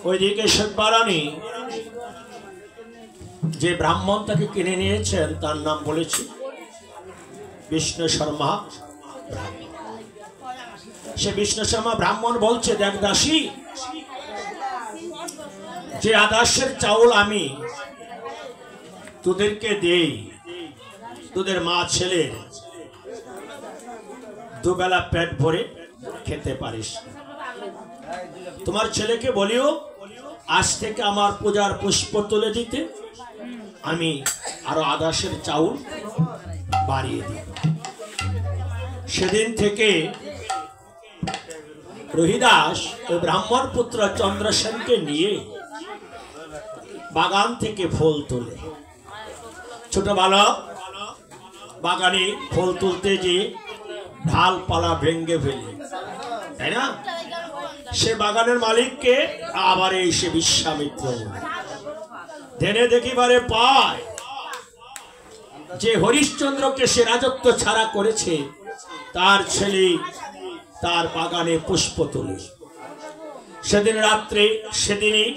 ওইদিকে সব্বারানী যে ব্রাহ্মণ তাকে কিনে নিয়েছেন তার নাম বলেছি বিষ্ণু শর্মা। সে বিষ্ণু শর্মা ব্রাহ্মণ বলছে, দেখ দাসী, যে আদাসের চাউল আমি তোদেরকে দেই, তোদের মা ছেলের দুবেলা পেট ভরে খেতে পারিস। তোমার ছেলেকে বলিও আজ থেকে আমার পূজার পুষ্প তুলে দিতে, আমি আরো আদাসের চাউল বাড়িয়ে দিই। সেদিন থেকে রহিদাস ও ব্রাহ্মণ পুত্র চন্দ্রসেনকে নিয়ে বাগান থেকে ফুল তোলে। ছোট বালক বাগানে ফুল তুলতে যে ঢালপালা ভেঙ্গে ফেলে, তাই না? সে বাগানের মালিককে আবার এসে বিশ্বামিত্র ধেনে দেখিবারে পায় যে হরিশ্চন্দ্রকে সে রাজত্ব ছাড়া করেছে, তার ছেলে তার বাগানে পুষ্প তোলে। সেদিন রাত্রে সেদিনই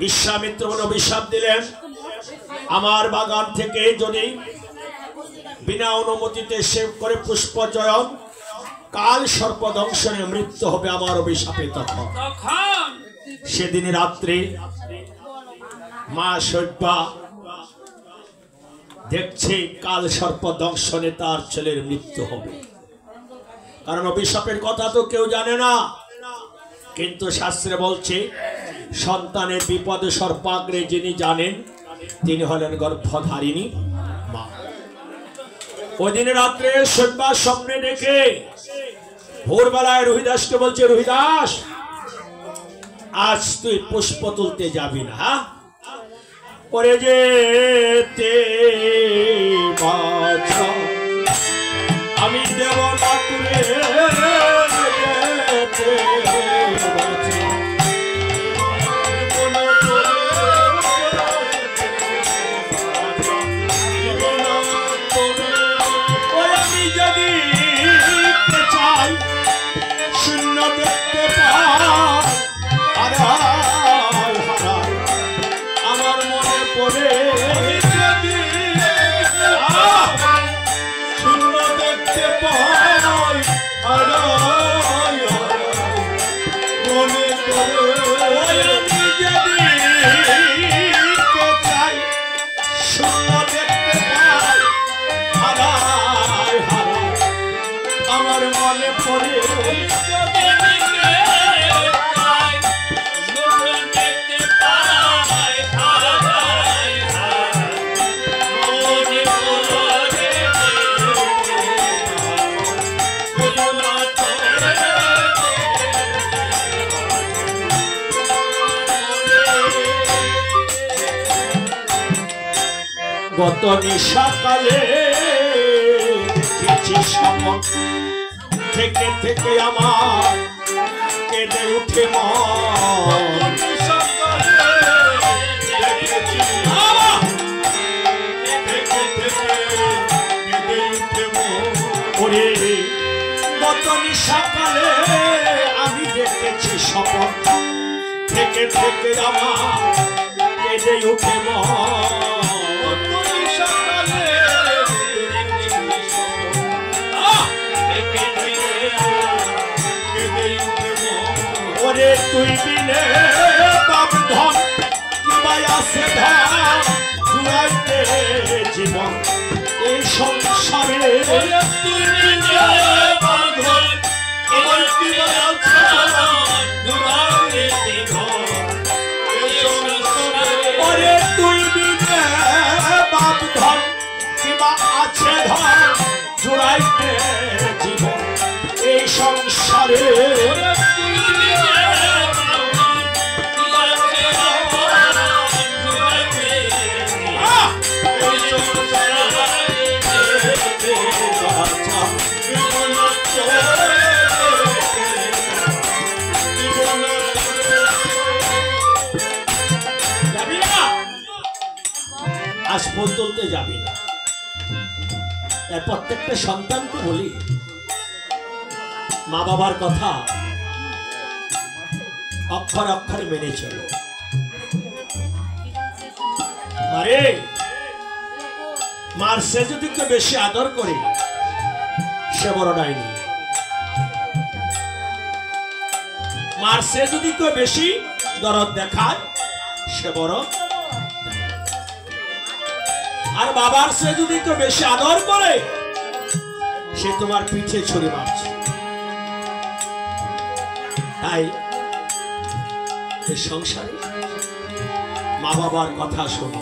বিশ্বামিত্র অভিশাপ দিলেন, আমার বাগান থেকে যদি বিনা অনুমতিতে সে করে পুষ্প চয়ন, কাল সর্প দংশনে মৃত্যু হবে আমার অভিশাপে। তখন সেদিন রাত্রে মা সব্যা দেখছে কাল সর্প দংশনে তার ছেলের মৃত্যু হবে। কারণ অভিশাপের কথা তো কেউ জানে না, কিন্তু শাস্ত্রে বলছে সন্তানের বিপদে সর্পাগ্রে যিনি জানেন তিনি হলেন গর্ভধারিণী মা। ওই দিন রাত্রে সব্যা স্বপ্নে দেখে ভোরবেলায় রহিদাসকে বলছে, রহিদাস আজ তুই পুষ্প তুলতে যাবি না, পরে যেতে আমি দেব না তুলে আমি যদি চাই শূন্য দেখতে পাই আমার মনে পড়ে শূন্য দেখতে পাই মনে পড়ে আমি যদি চাই শূন্য দেখতে পাই আমার মনে পড়ে গত সকালে দেখেছি স্বপ্ন থেকে থেকে আমার কেঁদে উঠে মন। গত সকালে আমি দেখেছি স্বপ্ন থেকে থেকে আমার কেঁদে উঠে মন। তুই বিনে বাপ ধন কিংবা আছে ধন জুড়াইতে জীবন এই সংসারে তুই বিনে বাপ ধন আমার কিংবা আছে জুড়াইতে জীবন এই সংসারে তুই বিনে বাপ ধন কিংবা আছে ধন জুড়াইতে জীবন এই সংসারে আজ ফুল তুলতে যাবি না। প্রত্যেকটা সন্তানকে বলি মা বাবার কথা অক্ষর অক্ষর মেনে চলো। মারে মার সে যদি কেউ বেশি আদর করে সে বড় ডাইনি। মার সে যদি কেউ বেশি দরদ দেখায় সে বড়। আর বাবার সে যদি কেউ বেশি আদর করে সে তোমার পিঠে ছুরি মারছে। তাই এই সংসারে মা বাবার কথা শোনো।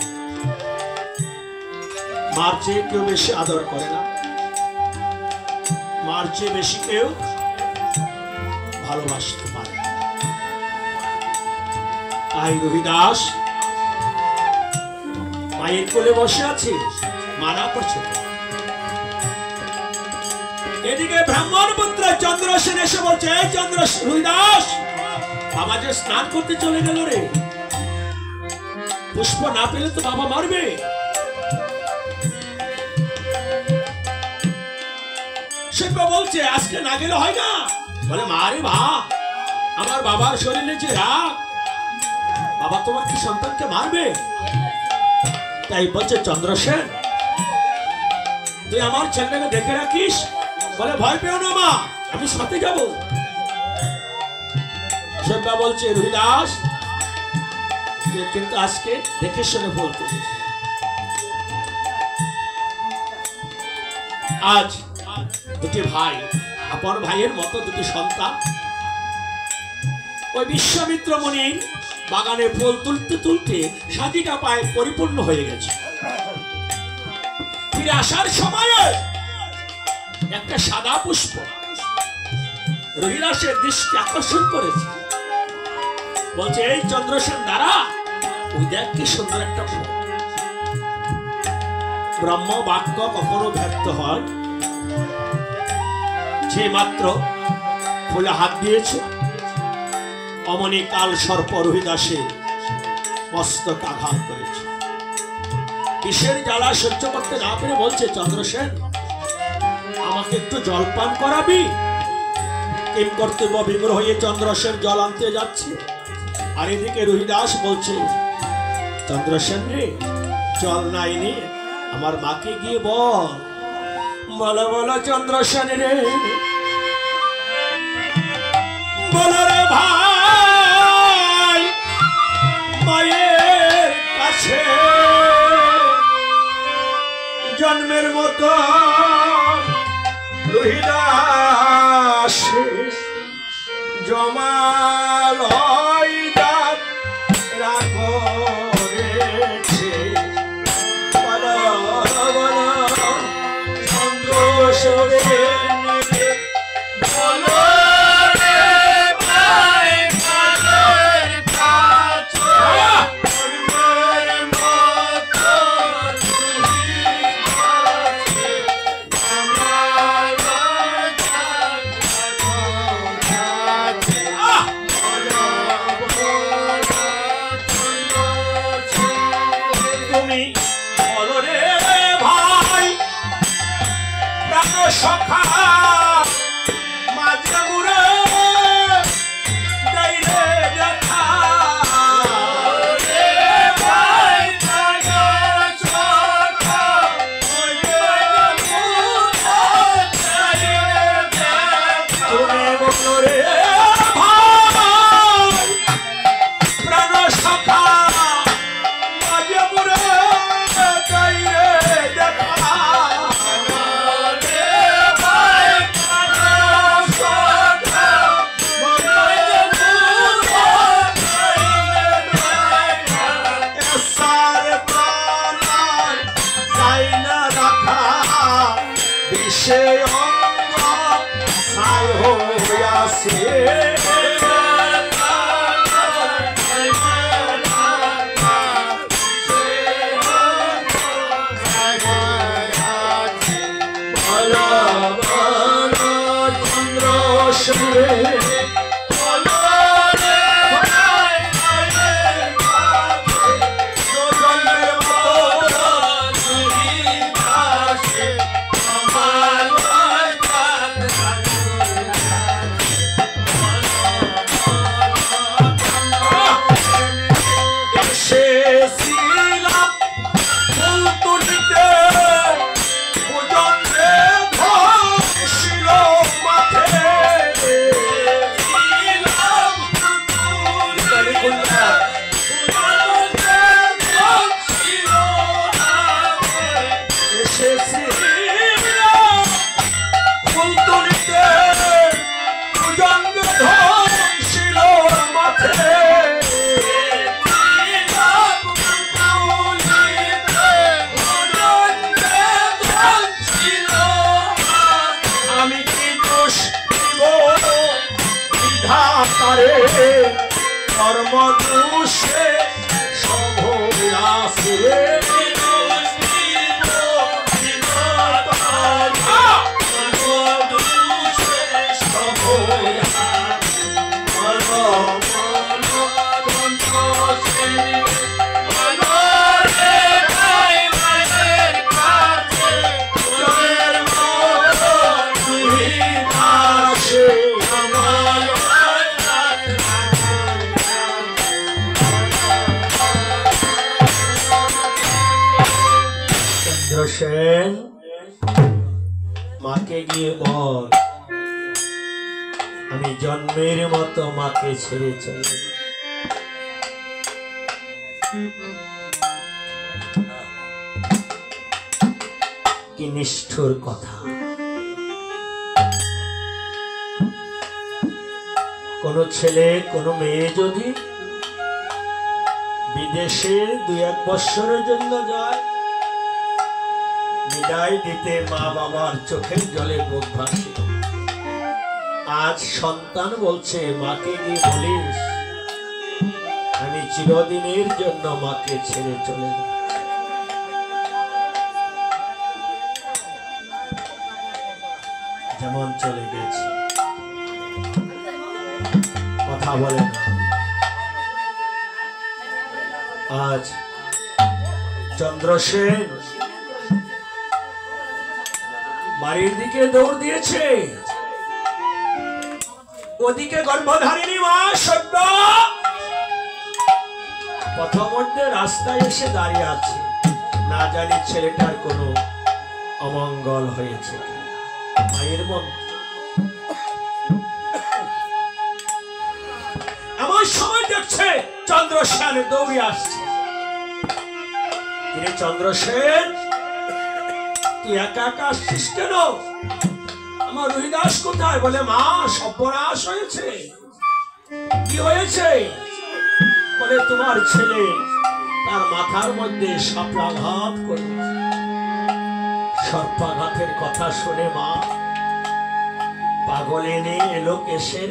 মার চেয়ে কেউ বেশি আদর করে না, মার চেয়ে বেশি কেউ ভালোবাসতে পারে। তাই রবিদাস মায়ের কোলে বসে আছে, মানা করছে। এদিকে ব্রাহ্মণ পুত্র চন্দ্রসেন এসে বলছে, রবিদাস বাবা যে স্নান করতে চলে গেল রে, পুষ্প না পেলে তো বাবা মারবে। শিল্পা বলছে আজকে না গেলে হয় না। বলে মারে মা, আমার বাবার শরীরে যে রাগ, বাবা তোমার কি সন্তানকে মারবে? তাই বলছে চন্দ্রসেন তুই আমার ছেলেকে দেখে রাখিস। বলে ভয় পেও না মা, আমি সাথে যাব। শিল্পা বলছে রবিদাস কিন্তু আজকে দেখে শুনে ভুল করিস। আজ দুটি ভাই, আপন ভাইয়ের মতো দুটি সন্তান, ওই বিশ্বামিত্র মুনির বাগানে ফুল তুলতে তুলতে সাজিটা পায়ে পরিপূর্ণ হয়ে গেছে। ফিরে আসার সময়ে একটা সাদা পুষ্প রবিদাসের দৃষ্টি আকর্ষণ করেছে। বলছে এই চন্দ্রসেন দ্বারা ওই দেখ কি সুন্দর একটা ফুল। ব্রহ্ম বাক্য কখনো ব্যর্থ হয়, যে মাত্র ফুলে হাত দিয়েছে অমনি কাল সর্প রবিদাসের মস্তক আঘাত করেছে। কিসের জ্বালা সহ্য করতে না পেরে বলছে চন্দ্রসেন আমাকে একটু জল পান করাবি। কিম কর্তব্য বিমূঢ় হয়ে চন্দ্রসেন জল আনতে যাচ্ছে। আর এদিকে রবিদাস বলছে চন্দ্রসেন রে জল নাই নি, আমার মাকে গিয়ে বল। বলো বলো চন্দ্রসেন রে, বলো রে ভাই মায়ের কাছে জন্মের মতো রবিদাস জমালয় দাঁত রাখছে। বলো বলো চন্দ্রসেন বলো রে ভাই মায়ের কাছে জন্মের মতো রবিদাস জমালয় দাঁত রাখছে। তুমি বলো রে ভাই প্রাণ সখা মাঝে মুড়ে দেইরে দেখা। ভাই প্রাণ সখা তুমি বলো রে ভাই প্রাণ সখা মাঝে মুড়ে দেইরে দেখা। কর্মদোষে সভয়াসে সেন মাকে গিয়ে বল আমি জন্মের মতো মাকে ছেড়ে চলে কি নিষ্ঠুর কথা। কোন ছেলে কোন মেয়ে যদি বিদেশে 2-1 বছরের জন্য যায়, বিদায় দিতে মা বাবার চোখের জলে মুখ ভাসে। আজ সন্তান বলছে মাকে গিয়ে বলিস আমি চিরদিনের জন্য মাকে ছেড়ে চলে যাব। যেমন চলে গেছে কথা বলে না। আজ চন্দ্রসেন বাড়ির দিকে দৌড় দিয়েছে, ওদিকে গর্ভধারিণী মা সদ্য পথমধ্যে রাস্তায় এসে দাঁড়িয়ে আছে, না জানি ছেলেটার কোনো অমঙ্গল হয়েছে মায়ের মন। এমন সময় দেখছে চন্দ্রসেন দৌড়ে আসছে। তিনি চন্দ্রসেন তুই একা একা আসছিস কেন? আমার রুহিদাস কোথায়? বলে মা সর্বনাশ হয়েছে। কি হয়েছে? বলে তোমার ছেলে তার মাথার মধ্যে সর্পাঘাত করেছে। সর্পাঘাতের কথা শুনে মা পাগল এনে এলো কেশের,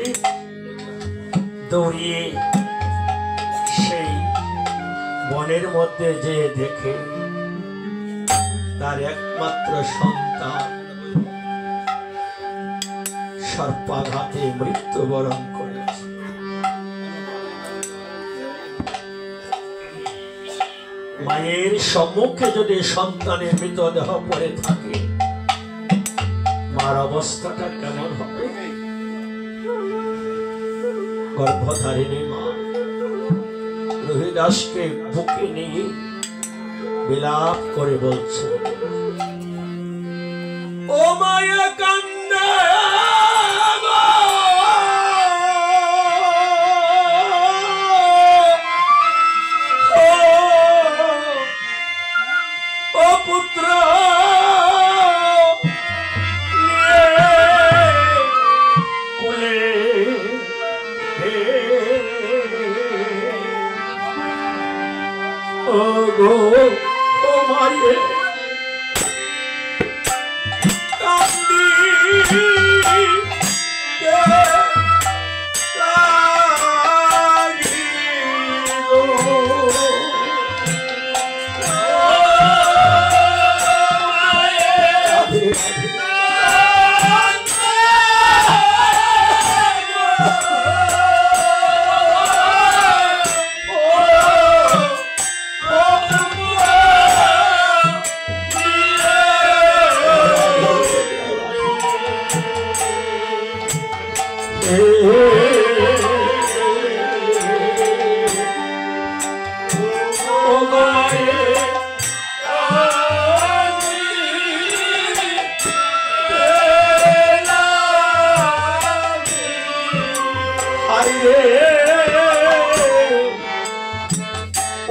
দৌড়িয়ে সেই বনের মধ্যে যে দেখে তার একমাত্র সন্তান সর্পাঘাতে মৃত্যুবরণ করেছে। মায়ের সম্মুখে যদি সন্তানের মৃতদেহ পড়ে থাকে, মার অবস্থাটা কেমন হবে? গর্ভধারিণী মা রুহিদাসকে বুকে নিয়ে বিলাপ করে বলছে, ও মায়া কান্দে ও পুত্র কোলে ও গো ও মায়ে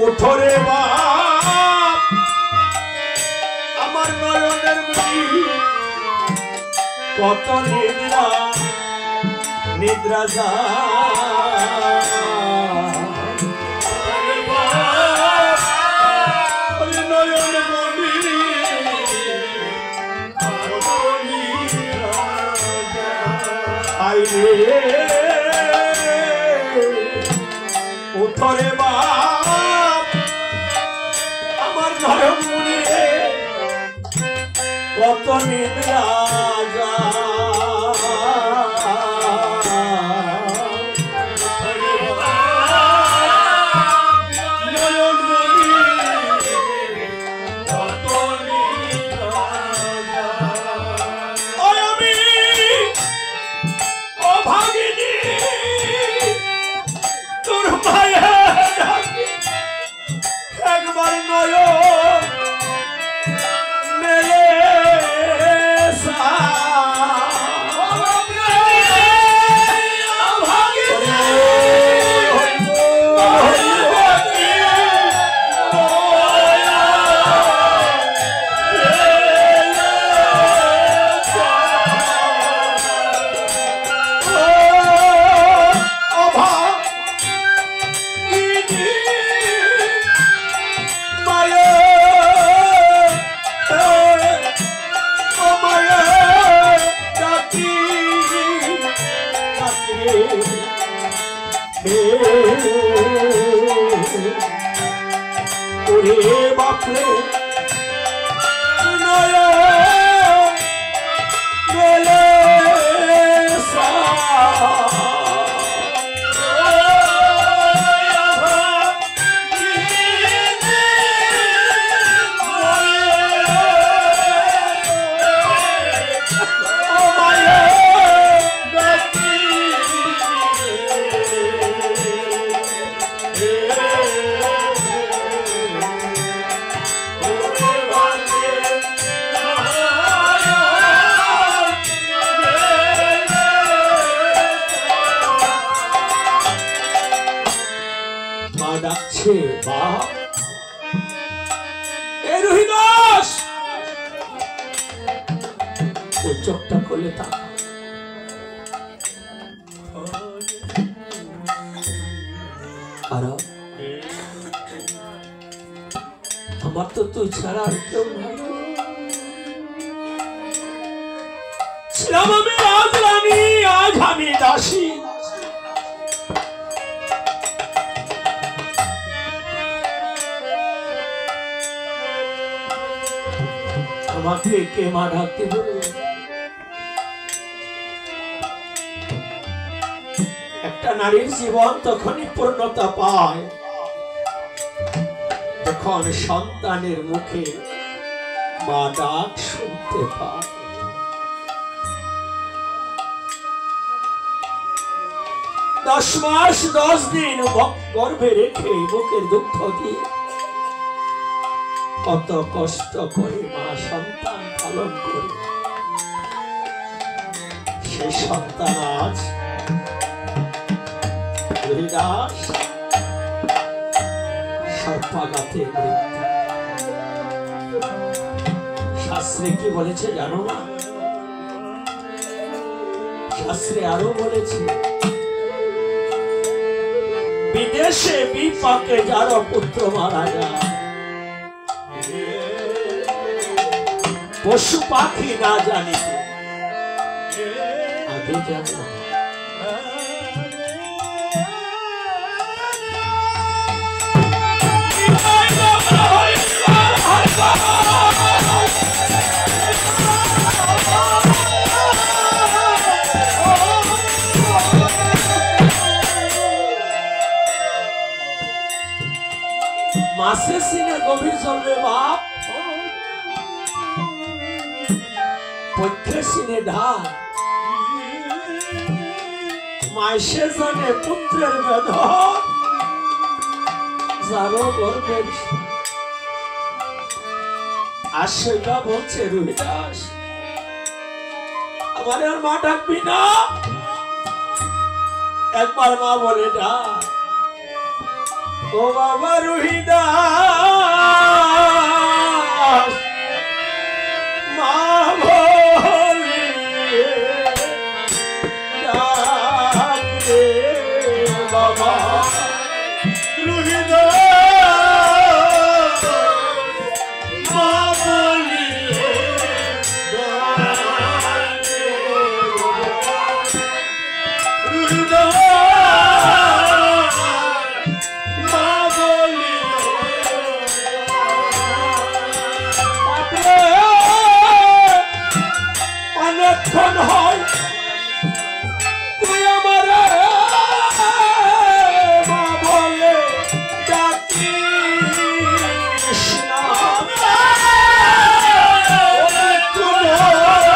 ওঠরে বাপ আমার নয়নের মুখী কত নিদ্রা নিদ্রা উঠরে বাপ আমার নয়ন মুনি কত নিদ্রা চোখটা খুলে তাকা আমার তো তুই ছাড়া আর কেউ নাই। ছিলাম আমি রাজরানী, আজ আমি দাসী। আমাকে কে মা ডাকতে বলে? একটা নারীর জীবন তখনই পূর্ণতা পায় যখন সন্তানের মুখে মা ডাক শুনতে পায়। 10 মাস 10 দিন গর্ভে রেখে বুকের দুগ্ধ দিয়ে কত কষ্ট করে মা সন্তান পালন করে সে সন্তান আজ হরিদাস সর্পাঘাতে মৃত্যু। শাস্ত্রে কি বলেছে জানো না? শাস্ত্রে আরো বলেছে, বিদেশে বিপাকে যার পুত্র মারা যায়, পশু পাখি না জানিতে আগে জানো। মাসে সিনে গভীর জলে বাপ, পক্ষে সিনে ঢাল, মাসে জানে পুত্রের বেদন, যারো গর্বের আশীর্বাদ বলছে রুহিদাস আমার আর মা ডাকবি না? একবার মা বলে ডাক, ও বাবা রুহিদাস মা বলে ডাক। বাবা রুহিদা মা বলি রুহিদা মা বলি অনেকক্ষণ হয় তুই আমার মা বলে ডাকিস না অনেকক্ষণ হয়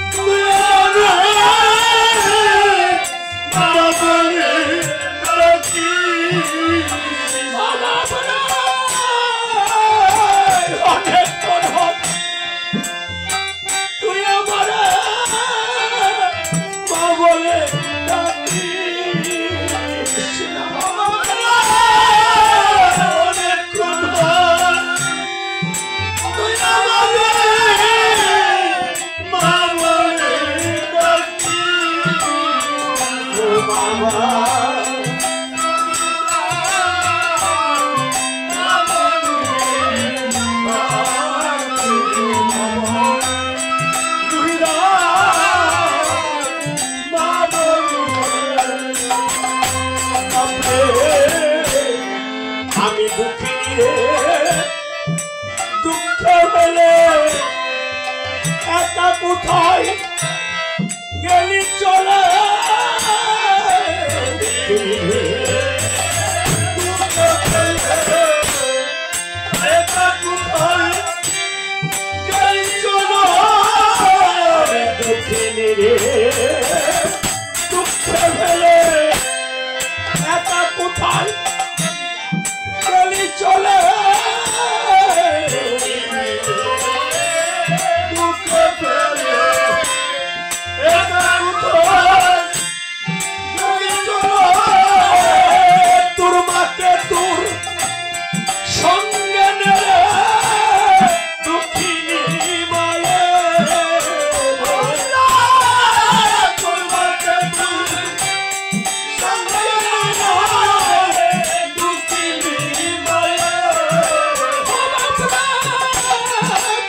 তুই আমার মা বলে ডাকিস অনেকক্ষণ হয় তুই আমার মা বলে ডাকিস না অনেকক্ষণ হয় তুই আমার মা বলে ডাকিস ও বাবা আমি দুঃখিনী রে দুঃখ হলে একা কোথায় গেলি চলে দুঃখ হলে একা কোথায় গেলি চলো দুঃখিনী রে দুঃখ হলে একা কোথায় চলে দুঃখ ফেলে তোর মাকে তোর সঙ্গে নেড়ে দুঃখিনী বলে তোর মাকে তোর সঙ্গে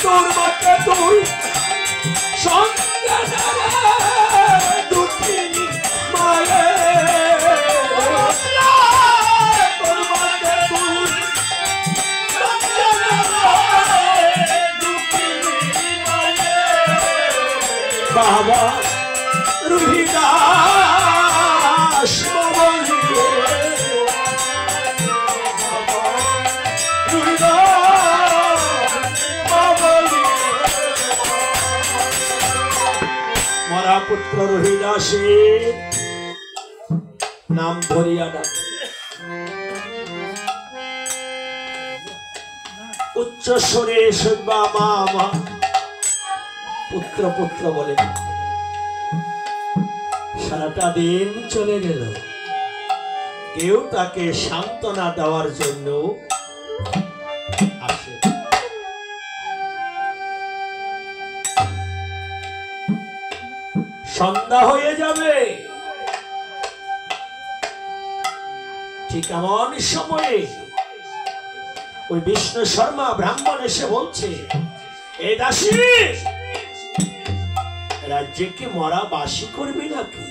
তোর মাকে তুই সঙ্গে দুঃখিনী মায়ে তোর মাকে তুই সঙ্গে দুঃখিনী মায়ে বাবা রুহিদাস বলি মরা পুত্র রহিদাসের নাম ধরিয়া ডাকে উচ্চ স্বরে শুনবা মা মা পুত্র পুত্র বলে সারাটা দিন চলে গেল কেউ তাকে সান্ত্বনা দেওয়ার জন্য আসে সন্ধ্যা হয়ে যাবে ঠিক এমন সময়ে ওই বিষ্ণু শর্মা ব্রাহ্মণ এসে বলছে এ দাসী রাজ্যে কি মরা বাসী করবি নাকি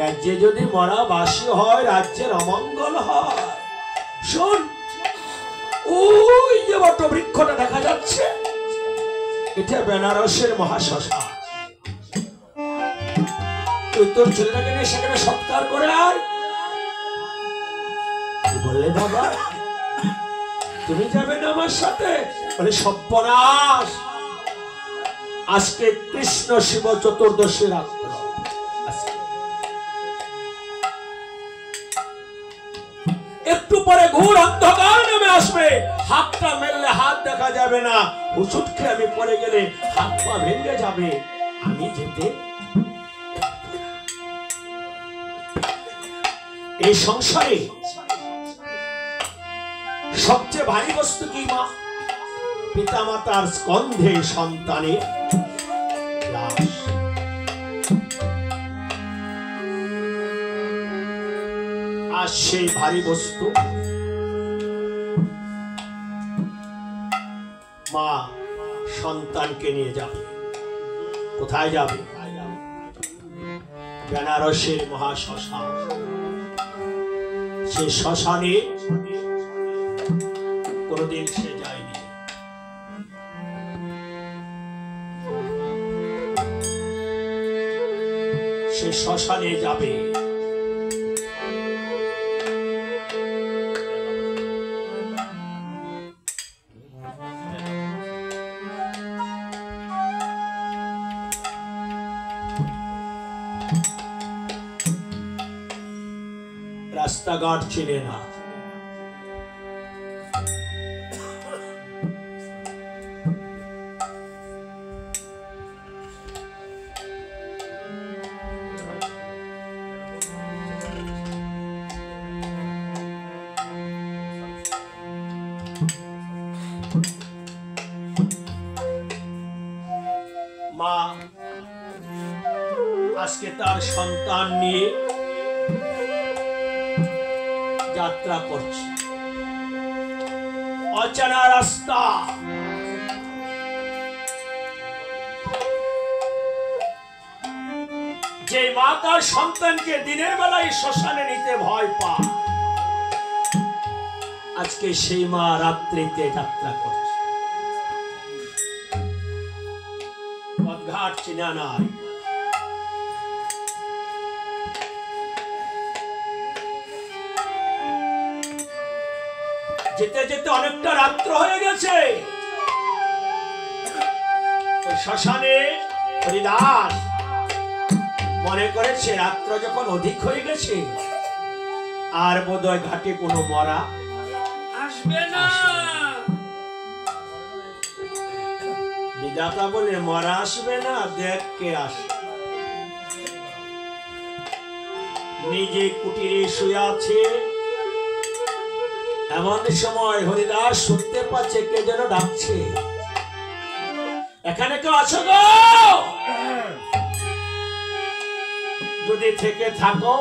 রাজ্যে যদি মরা বাসী হয় রাজ্যের অমঙ্গল হয় শোন ওই যে বট বৃক্ষটা দেখা যাচ্ছে এটা বেনারসের মহাশ্মশান তুই তোর ছেলেটাকে নিয়ে সেখানে সৎকার করে আয় বললে বাবা তুমি যাবে না আমার সাথে বলে সর্বনাশ আজকে কৃষ্ণ শিব চতুর্দশী রাত্র একটু পরে ঘোর অন্ধকার নেমে আসবে হাতটা মেললে হাত দেখা যাবে না হুচুট খেয়ে আমি পড়ে গেলে হাত পা ভেঙে যাবে আমি যেতে এই সংসারে সবচেয়ে ভারী বস্তু কি মা পিতা মাতার স্কন্ধে সন্তানের লাশ সেই ভারী বস্তু। মা সন্তানকে নিয়ে যাবে। কোথায় যাবে? বেনারসের মহাশ্মশান। সে শ্মশানে কোনদিন সে যায়নি। সে শ্মশানে যাবে। রাস্তাঘাট চিনে না। মা আজকে তার সন্তান নিয়ে যাত্রা করছে। অচেনা রাস্তা। যে মা তার সন্তানকে দিনের বেলায় শ্মশানে নিতে ভয় পায়, আজকে সেই মা রাত্রিতে যাত্রা করছে। পথঘাট চেনা নাই। যেতে যেতে অনেকটা রাত্র হয়ে গেছে। শ্মশানে হরিদাস মনে করেছে রাত্র যখন অধিক হয়ে গেছে, আর বোধহয় ঘাটে কোনো মরা আসবে না। বিধাতা বলে মরা আসবে না, দেখ কে আসে। নিজে কুটিরে শুয়ে আছে। এমন সময় হরিদাস শুনতে পাচ্ছে কে যেন ডাকছে, এখানে কেউ আছো গো? যদি থেকে থাকো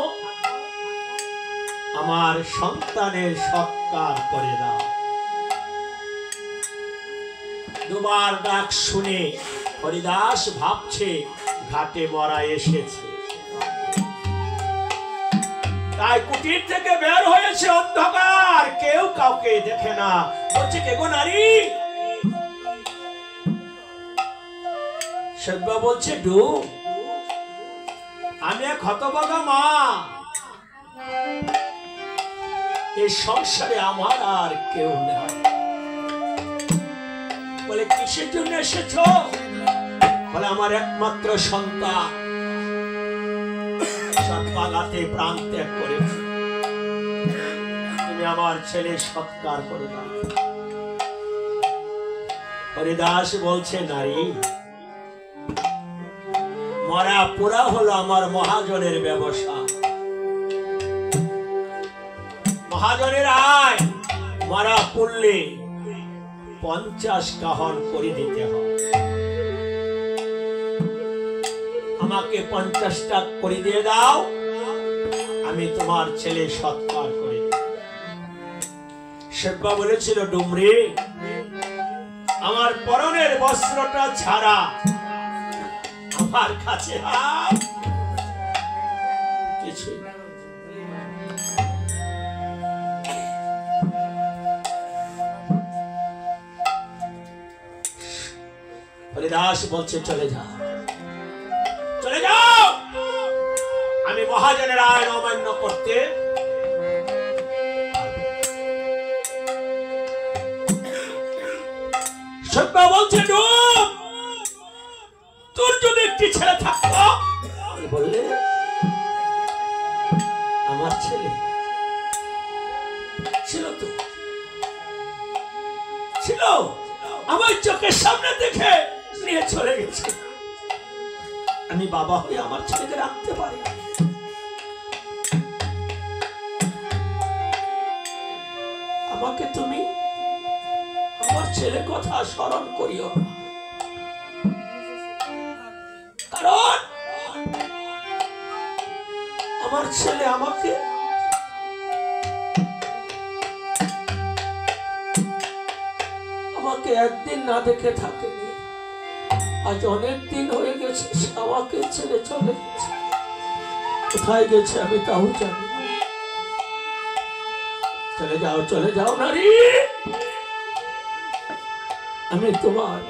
আমার সন্তানের সৎকার করে দাও। দুবার ডাক শুনে হরিদাস ভাবছে ঘাটে মরা এসেছে, তাই কুটির থেকে বের হয়েছে। অন্ধকার, কেউ কাউকে দেখে না। বলছে কে গো নারী? সব্য বলছে ডু, আমি এক হতভাগা মা। এই সংসারে আমার আর কেউ নেই। বলে কিসের জন্য এসেছ? বলে আমার একমাত্র সন্তান সৎপালাতে প্রাণ ত্যাগ করেছে, তুমি আমার ছেলে সৎকার করে দাও। হরিদাস বলছে নারী, মরা পুরা হলো আমার মহাজনের ব্যবসা। মহাজনের আয় মরা পড়লে 50 কাহন করে দিতে হয়। আমাকে 50টা করে দিয়ে দাও, আমি তোমার ছেলে সৎকার করে দেব। সেব্বা বলেছিল ডুমরি, আমার পরনের বস্ত্রটা ছাড়া আমার কাছে কিছু হরিদাস বলছে চলে যাও, চলে যাও। আমি মহাজনের আইন অমান্য করতে সত্য বলছে তোর যদি একটি ছেলে থাকতো, বললে আমার ছেলে ছিল তো ছিল, আমার চোখের সামনে দেখে নিয়ে চলে গেছে। আমি বাবা হয়ে আমার ছেলেকে রাখতে পারি। আমাকে তুমি আমার ছেলের কথা স্মরণ করিও, কারণ আমার ছেলে আমাকে আমাকে একদিন না দেখে থাকেনি, আজ অনেক দিন হয়ে গেছে সে আমাকে ছেড়ে চলে গেছে। কোথায় গেছে আমি তাও জানি না। চলে যাও নারী, আমি তোমার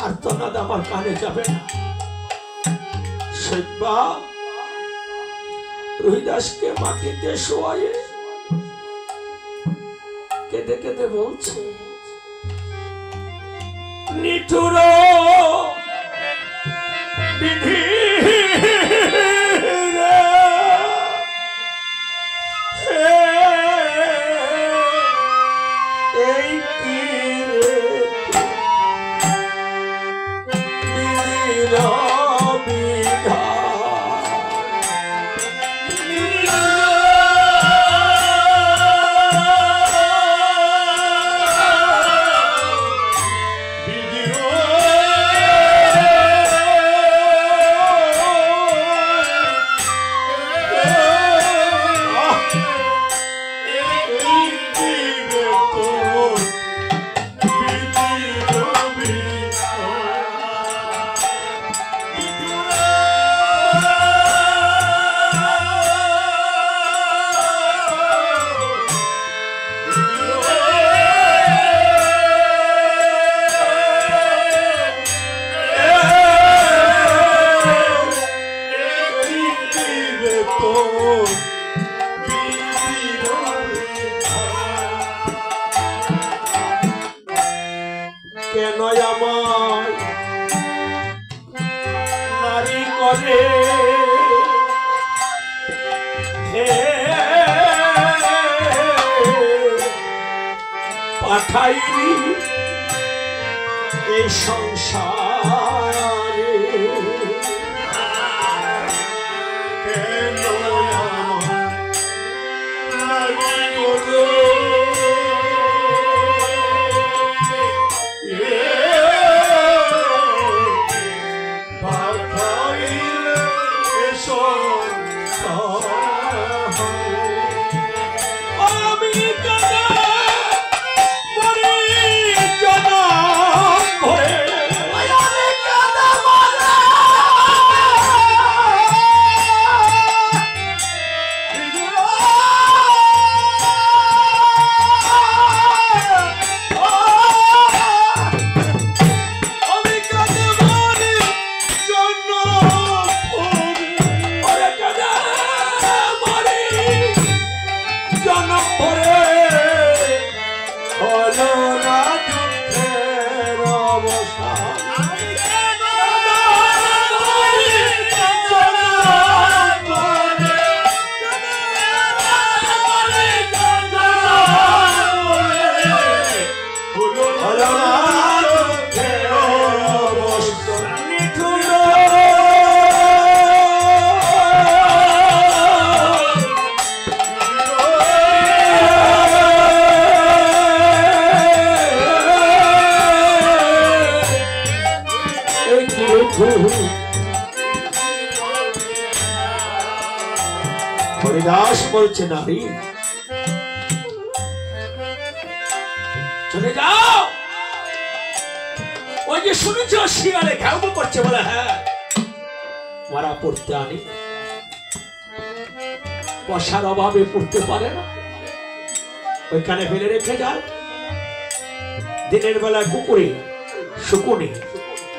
আর্তনাদ আমার কানে যাবে না। শিবা রুহিদাসকে মাটিতে শোয়ায়ে কেঁদে কেঁদে বলছে, নিঠুর বিধি এই কি কেন আমায় নারী করে পাঠাইলি এই সংসারে, কেন আমায় নারী করে হরিদাস বলছে, নারী চলে যাও। ওই যে শুনেছ শিয়ালে ঘাউ করছে, বলে হ্যাঁ মারা পড়তে আনি, বসার অভাবে পড়তে পারে না, ওইখানে ফেলে রেখে যায়। দিনের বেলা কুকুরে শুকুনে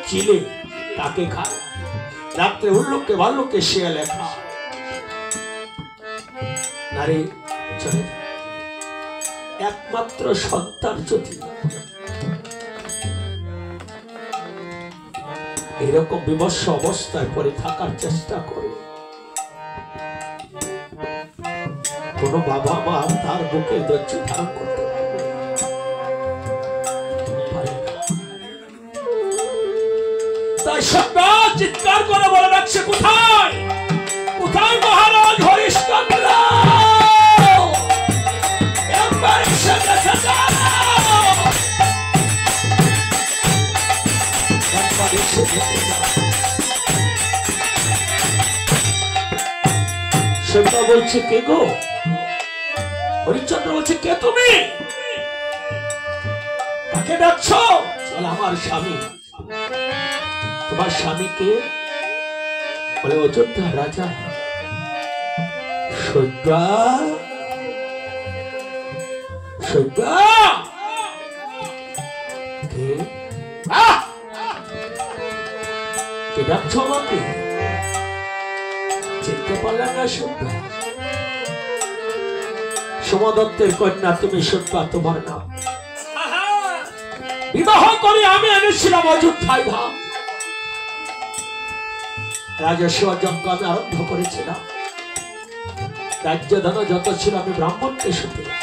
চিলে কাকে খায়, রাত্রে উল্লুককে ভাল্লুককে শিয়ালে খায়। নারী চলে যায়। একমাত্র সন্তান যদি এরকম বিমর্ষ অবস্থায় পরে থাকার চেষ্টা করে, কোন বাবা মা তার বুকে ধৈর্য ধারণ করতে পারে না। তাই সন্তান চিৎকার করে বলে রাখছে, কোথায় কোথায় মহারাজ হরিশ্চন্দ্র, একবার এসে দেখা যাও। সেটা বলছে, কে গো? হরিশ্চন্দ্র বলছে, কে তুমি? কাকে ডাকছো? বলে আমার স্বামী। তোমার স্বামীকে? বলে অযোধ্যা রাজা সৈব্যা। সৈব্যা কে ডাকছো আমাকে? চিনতে পারলে না সৈব্যা? সোমদত্তের কন্যা তুমি সৈব্যা, তোমার নাম। বিবাহ করে আমি এনেছিলাম অযোধ্যায় ধাম। রাজস্ব যজ্ঞ আমি আরম্ভ করেছিলাম। রাজ্যধন যত ছিল আমি ব্রাহ্মণকে শুনলাম।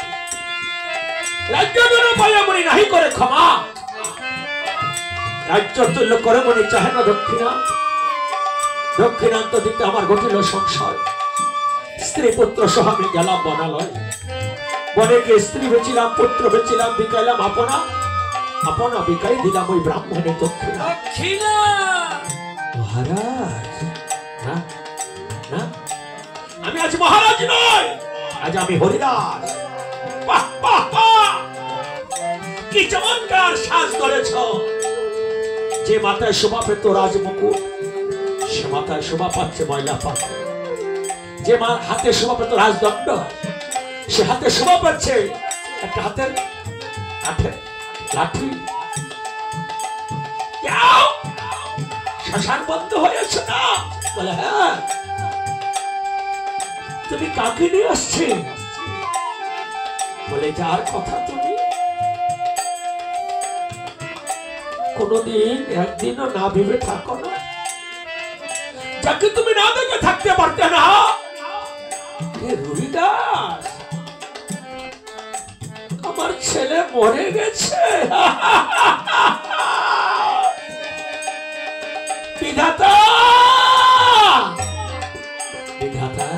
রাজ্যধন পাইয়া মনি নাহি করে ক্ষমা। রাজ্য তুল্য করে মনি চাহে না দক্ষিণা। দক্ষিণান্ত দিতে আমার ঘটিল সংশয়। স্ত্রী পুত্র সহ আমি গেলাম বনালয়। বনে গিয়ে স্ত্রী বেচিলাম, পুত্র বেচিলাম, বিকাইলাম আপনা। আপনা বিকাই দিলাম ওই ব্রাহ্মণের দক্ষিণা। মহারাজ না না, আমি আজ মহারাজ নয়, আজ আমি হরিদাস। বাহ বাহ বাহ, কি চমৎকার সাজ করেছ। যে মাথায় শোভা পেত রাজমুকুট, সে মাথায় শোভা পাচ্ছে ময়লা পাত। যে হাতে শোভা পেত রাজদণ্ড, সে হাতে শোভা পাচ্ছে একটা হাতের কাঠের লাঠি। শ্মশান বন্ধ হয়েছে না? বলে হ্যাঁ। তুমি কাকে নিয়ে আসছে? বলে যার কথা তুমি কোনদিন একদিনও না ভেবে থাকো না, যাকে তুমি না দেখে থাকতে পারতে না। রবিদাস, আমার ছেলে মরে গেছে। বিধাতা, বিধাতা,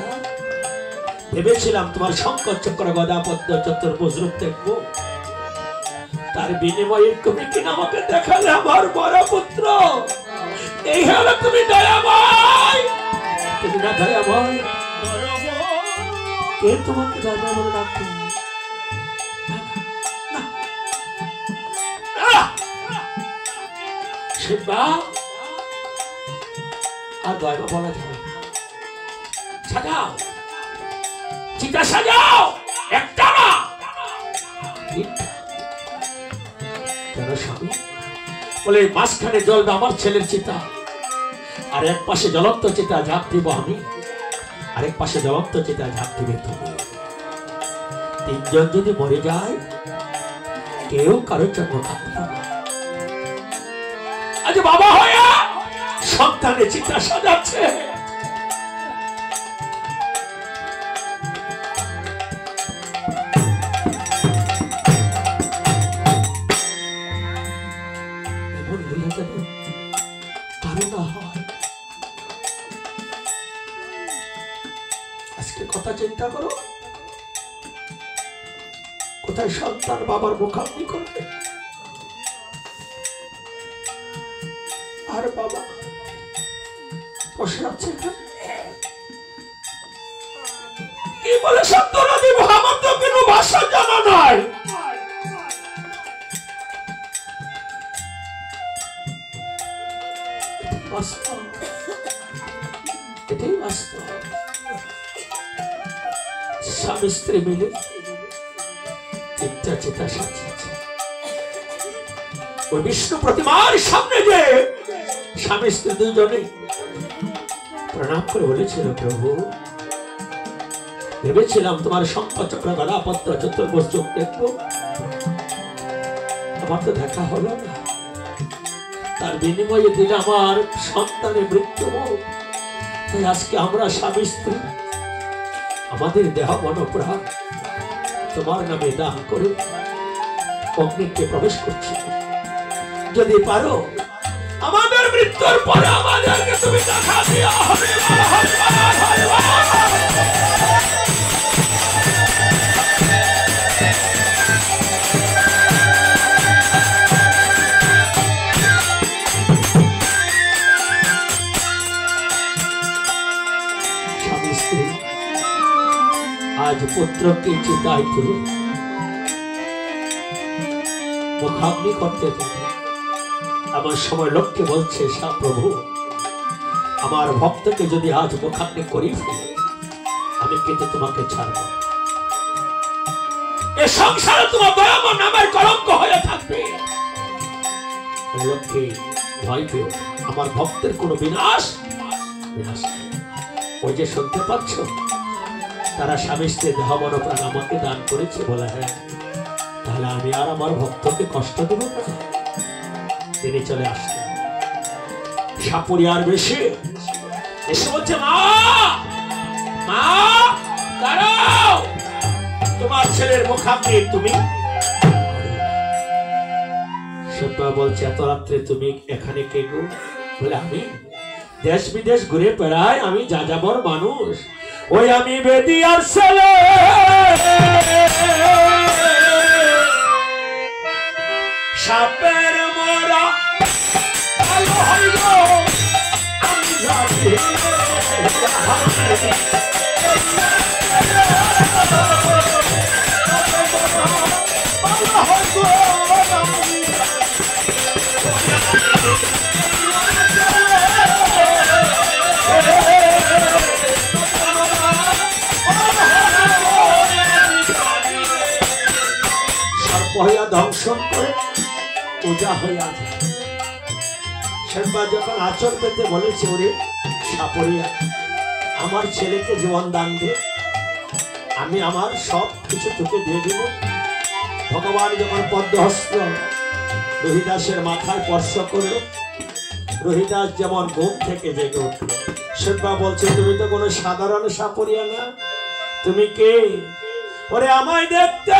ভেবেছিলাম তোমার শঙ্কর চক্র গদা পদ্ম চতুর্ভুজ রূপ দেখবো, তার বিনিময়ে তুমি কিনা আমাকে দেখালে আমার বড় পুত্র। এই হলো তুমি দয়াময়। তুমি না দয়াময়, কে তোমাকে দাদা বলে ডাকবে? আর দয়ামা বলা যাবে। সাজাও, চিতা সাজাও, একটা না কেন স্বামী? বলে মাঝখানে জ্বলবে আমার ছেলের চিতা, আর এক পাশে জ্বলন্ত চিতা ঝাঁপ দিব আমি, আরেক পাশে জ্বলন্ত চিতা ঝাঁপ দিবে তুমি। তিনজন যদি মরে যায়, কেউ কারোর জন্য থাকবে না। আজ বাবা হয়ে সন্তানের চিতা সাজাচ্ছে। আজকে কথা চিন্তা করো, কোথায় সন্তান বাবার মুখাগ্নি করবে, আর বাবা বসে আছে কি বলে সান্ত্বনা দিব? আমার তো কোনো ভাষা জানা নাই। এটাই বাস্তব। স্বামী স্ত্রী মিলে তিনটা চিতা সাজিয়েছে। ওই বিষ্ণু প্রতিমার সামনে যে স্বামী স্ত্রী দুজনে প্রণাম করে বলেছিল, প্রভু ভেবেছিলাম তোমার শঙ্খ চক্র গদা পদ্ম চতুর্ভুজ চোখ দেখবো, আমার তো দেখা হলো না। তার বিনিময়ে দিলে আমার সন্তানের মৃত্যু। তাই আজকে আমরা স্বামী স্ত্রী আমাদের দেহ মন প্রাণ তোমার নামে দান করে অগ্নিকে প্রবেশ করছি। যদি পারো আমাদের মৃত্যুর পরে আমাদেরকে তুমি দেখা দিও। স্বামী স্ত্রী আজ পুত্রকে চিতায় তুলে মুখাগ্নি করতে যাবে। আমার সময় লোককে বলছে, প্রভু আমার ভক্তকে যদি আজ মুখাগ্নি করি ফেলে আমি কিন্তু তোমাকে ছাড়ব না। এ সংসারে তোমার দয়াম নামের কলঙ্ক হয়ে থাকবে। লোককে ভয় পেও, আমার ভক্তের কোনো বিনাশ বিনাশ। ওই যে শুনতে পাচ্ছ, তারা স্বামী স্ত্রী দেহ মন প্রাণ আমাকে দান করেছে বলে, হ্যাঁ তাহলে আমি আর আমার ভক্তকে কষ্ট দেব না। তিনি চলে আসলেন সাপুরিয়ার বেশি, এসে বলছে, মা মা দাঁড়াও, তোমার ছেলের মুখাগ্নি। তুমি সব্বা বলছে, এত রাত্রে তুমি এখানে কে গো? বলে, আমি দেশ বিদেশ ঘুরে বেড়াই, আমি যাযাবর মানুষ। ওই আমি বেদিয়ার ছেলে, সাপের মরা ভালো হইল আমি জানি। দংশন করে পূজা হইয়া যায়। সেবার যখন আচর পেতে বলেছে, ওরে সাপরিয়া, আমার ছেলেকে জীবন দান দে, আমি আমার সব কিছু তোকে দিয়ে দিব। ভগবান যখন পদ্মহস্ত রোহিদাসের মাথায় স্পর্শ করল, রোহিদাস যেমন ঘুম থেকে জেগে উঠল। সেবা বলছে, তুমি তো কোনো সাধারণ সাপরিয়া না, তুমি কে? ওরে আমায় দেখতে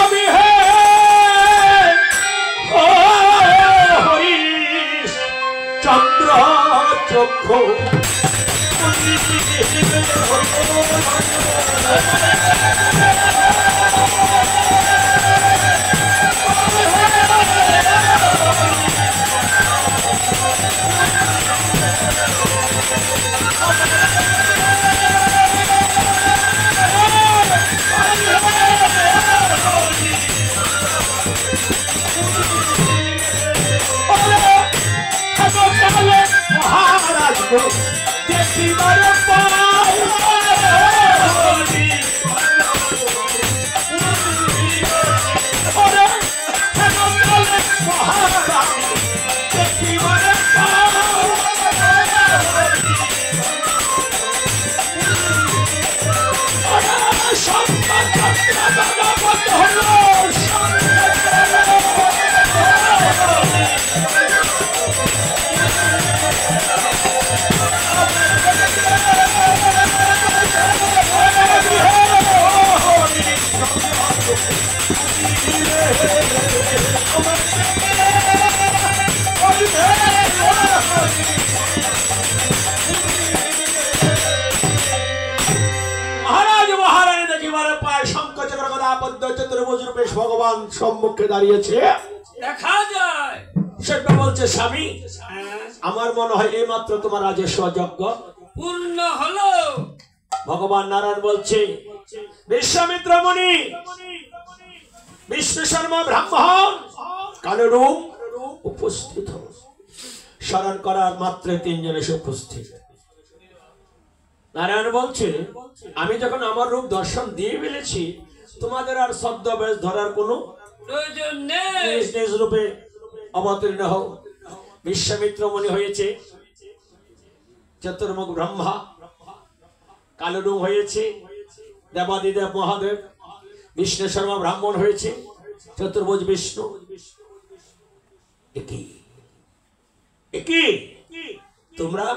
আমি হে হরিশ চন্দ্র চক্ষু। ভগবান সম্মুখে দাঁড়িয়েছে, দেখা যায়। সেটা বলছে, স্বামী আমার মনে হয় এই মাত্র তোমার রাজস্ব যজ্ঞ পূর্ণ হলো। ভগবান নারায়ণ বলছে, বিশ্বামিত্র মুনি, বিষ্ণু শর্মা ব্রাহ্মণ কালরূপ উপস্থিত। স্মরণ করার মাত্র তিনজন এসে উপস্থিত। নারায়ণ বলছে, আমি যখন আমার রূপ দর্শন দিয়ে ফেলেছি, তোমাদের আর ছদ্মবেশ ধরার কোনো প্রয়োজন নেই। নিজ নিজ রূপে অবতীর্ণ হও। বিশ্বামিত্র মুনি হয়েছে চতুর্মুখ ব্রহ্মা, কালরূপ হয়েছে দেবাদিদেব মহাদেব, বিষ্ণু শর্মা ব্রাহ্মণ হয়েছে চতুর্ভুজ বিষ্ণু। একই তোমরা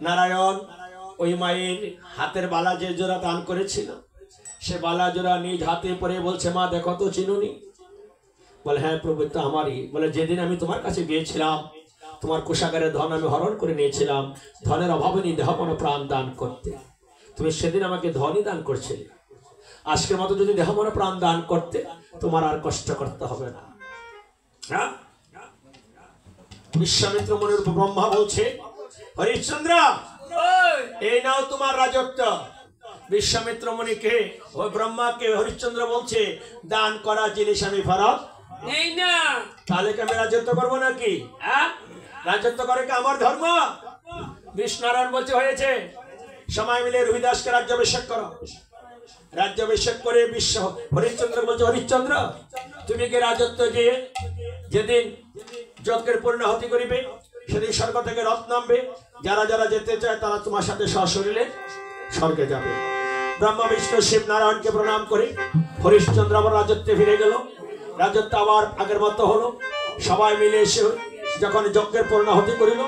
নারায়ণ ওই মায়ের হাতের বালা যে জোড়া দান করেছিল, সে বালা জোড়া নিজ হাতে পরে বলছে, মা দেখো তো চিনুনি? বলে, হ্যাঁ প্রভু, তো আমারই। বলে, যেদিন আমি তোমার কাছে গিয়েছিলাম, তোমার কোষাগারের ধন আমি হরণ করে নিয়েছিলাম, ধনের অভাবে নিয়ে দেহ মন প্রাণ দান করতে, তুমি সেদিন আমাকে ধনই দান করছিলে। আজকের মতো যদি দেহ মন প্রাণ দান করতে, তোমার আর কষ্ট করতে হবে না। বিশ্বামিত্র মুনির ব্রহ্মা বলছে, হরিশ্চন্দ্র, এই নাও তোমার রাজত্ব, বিশ্বামিত্র মুনিকে ওই ব্রহ্মাকে হরিশ্চন্দ্র বলছে দান করা জিনিস আমি ফেরত নেই না। তাহলে কি আমি রাজত্ব করবো নাকি? রাজত্ব করে কি আমার ধর্ম? বিষ্ণুনারায়ণ বলছে হয়েছে, সময় মিলে রবিদাসকে রাজ্যাভিষেক করো। রাজ্যাভিষেক করে বিশ্ব হরিশ্চন্দ্র বলছে হরিশ্চন্দ্র তুমি কি রাজত্ব দিয়ে যেদিন যজ্ঞের পূর্ণাহুতি করিবে সেদিন স্বর্গ থেকে রথ নামবে, যারা যারা যেতে চায় তারা তোমার সাথে সশরীরে স্বর্গে যাবে। ব্রহ্মা বিষ্ণু শিব নারায়ণকে প্রণাম করে হরিশ্চন্দ্র আবার রাজত্বে ফিরে গেল। রাজত্ব আবার আগের মতো হলো। সবাই মিলে এসে যখন যজ্ঞের পূর্ণাহুতি করিল,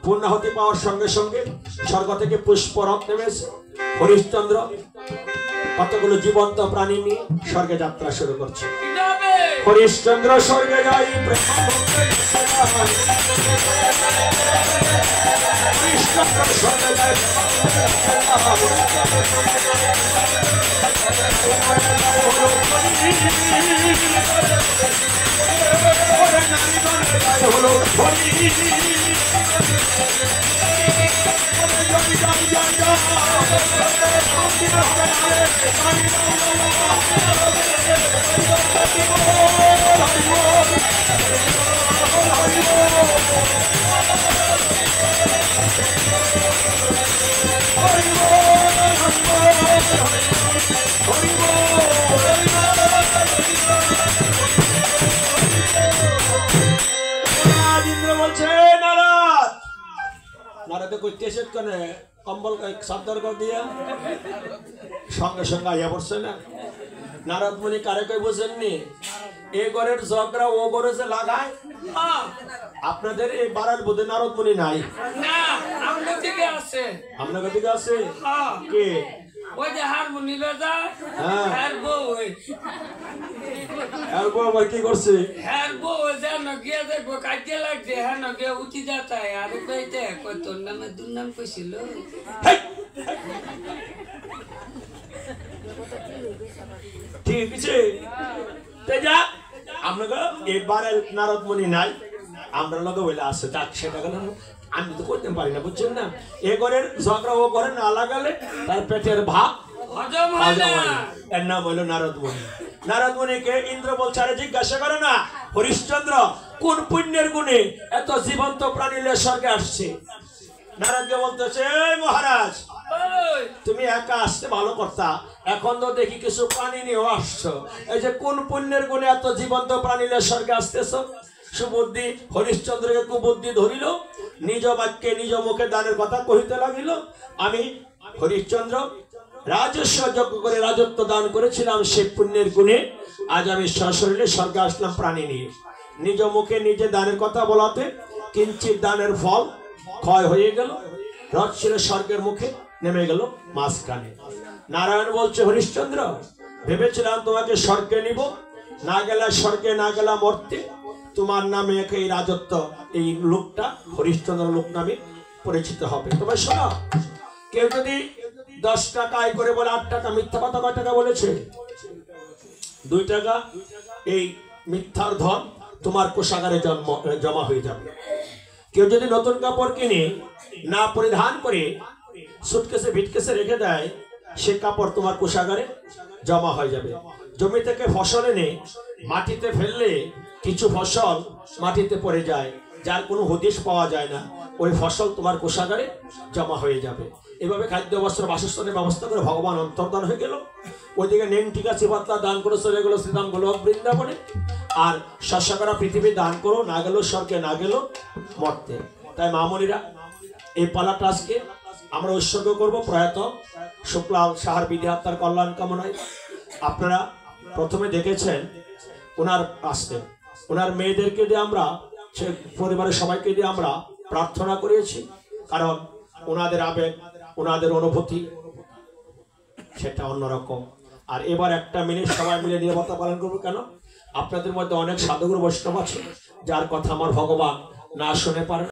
পূর্ণাহুতি পাওয়ার সঙ্গে সঙ্গে স্বর্গ থেকে পুষ্পরথ নেমেছে। হরিশ্চন্দ্র কতগুলো জীবন্ত প্রাণী নিয়ে স্বর্গে যাত্রা শুরু করছে। হরিশ্চন্দ্র স্বর্গে যাই কম্বল সাবধান করে দিয়া সঙ্গে সঙ্গে আইয়া পড়ছে না। নারদ মুনি কারে কই বুঝেননি, এ ঘরের ঝগড়া ও ঘরে যে লাগায়। আপনাদের এই বাড়ার বোধে নারদ মুনি নাই? আপনার দিকে আছে। আপনার দিকে আছে কে? ওই যে হারমোনি বাজায় হ্যার বউ। হ্যার বউ আবার কি করছে? হ্যার বউ যেন গিয়ে দেখবো কাজে লাগছে, হ্যাঁ না গিয়ে উঠি যাতায় আর কইতে কই তোর নামে দুর্নাম কইছিল। ঠিক আছে তেজা আপনাকে এবারে নারদ মুনি নাই, আমরা লোক বলে আসছে যাক সেটা গেল আমি তো করতে পারি না, বুঝছেন না? এ ঘরের ঝগড়া ও ঘরে না লাগালে তার পেটের ভাত হজম হয় না। এর নাম হইল নারদ মুনি। নারদ মুনিকে ইন্দ্র বলছে আরে জিজ্ঞাসা করে না হরিশ্চন্দ্র কোন পুণ্যের গুণে এত জীবন্ত প্রাণী নিয়ে স্বর্গে আসছে? নারদকে বলতেছে মহারাজ তুমি একা আসতে ভালো করতা, এখন তো দেখি কিছু প্রাণী নিয়েও আসছো, এই যে কোন পুণ্যের গুণে এত জীবন্ত প্রাণী নিয়ে স্বর্গে আসতেছ? সুবুদ্ধি হরিশ্চন্দ্রকে কুবুদ্ধি ধরিল, নিজ বাক্যে নিজ মুখে দানের কথা কহিতে লাগিল। আমি হরিশ্চন্দ্র রাজস্ব যজ্ঞ করে রাজত্ব দান করেছিলাম, সে পুণ্যের গুণে আজ আমি সশরীরে স্বর্গে আসলাম প্রাণী নিয়ে। নিজ মুখে নিজে দানের কথা বলাতে কিঞ্চিত দানের ফল ক্ষয় হয়ে গেল, রথ ছিল স্বর্গের মুখে নেমে গেল মাঝখানে। নারায়ণ বলছে হরিশ্চন্দ্র ভেবেছিলাম তোমাকে স্বর্গে নিব, না গেলা স্বর্গে, না গেলা মর্তে, তোমার নামে এই রাজত্ব এই লোকটা হরিশ্চন্দ্র লোক নামে পরিচিত হবে। তবে শোনো, কেউ যদি 10 টাকা আয় করে বলে 8 টাকা, মিথ্যা কথা কয় টাকা বলেছে? 2 টাকা। এই মিথ্যার ধন তোমার কোষাগারে জমা হয়ে যাবে। কেউ যদি নতুন কাপড় কিনে না পরিধান করে সুটকেসে ভিটকেসে রেখে দেয়, সে কাপড় তোমার কোষাগারে জমা হয়ে যাবে। জমি থেকে ফসল এনে মাটিতে ফেললে কিছু ফসল মাটিতে পড়ে যায়, যার কোনো হদিশ পাওয়া যায় না, ওই ফসল তোমার কোষাগারে জমা হয়ে যাবে। এভাবে খাদ্য বস্ত্র বাসস্থানের ব্যবস্থা করে ভগবান অন্তর্ধান হয়ে গেল। ওইদিকে নেংটিকা চিপাতলা দান করে চলে গেল শ্রীরাম গোলক বৃন্দাবনে। আর শস্যকরা পৃথিবী দান করো, না গেল স্বর্গে, না গেল মর্তে। তাই মামনিরা এই পালাটা আজকে আমরা উৎসর্গ করবো প্রয়াত শুক্লাল সাহার বিধি আত্মার কল্যাণ কামনায়। আপনারা প্রথমে দেখেছেন ওনার আসতে, ওনার মেয়েদেরকে দিয়ে আমরা, সে পরিবারের সবাইকে দিয়ে আমরা প্রার্থনা করিয়েছি, কারণ ওনাদের আবেগ, ওনাদের অনুভূতি সেটা অন্যরকম। আর এবার 1 মিনিট সবাই মিলে নিরাপত্তা পালন করবো। কেন? আপনাদের মধ্যে অনেক সাধুগুরু বৈষ্ণব আছে যার কথা আমার ভগবান না শুনে পারেন।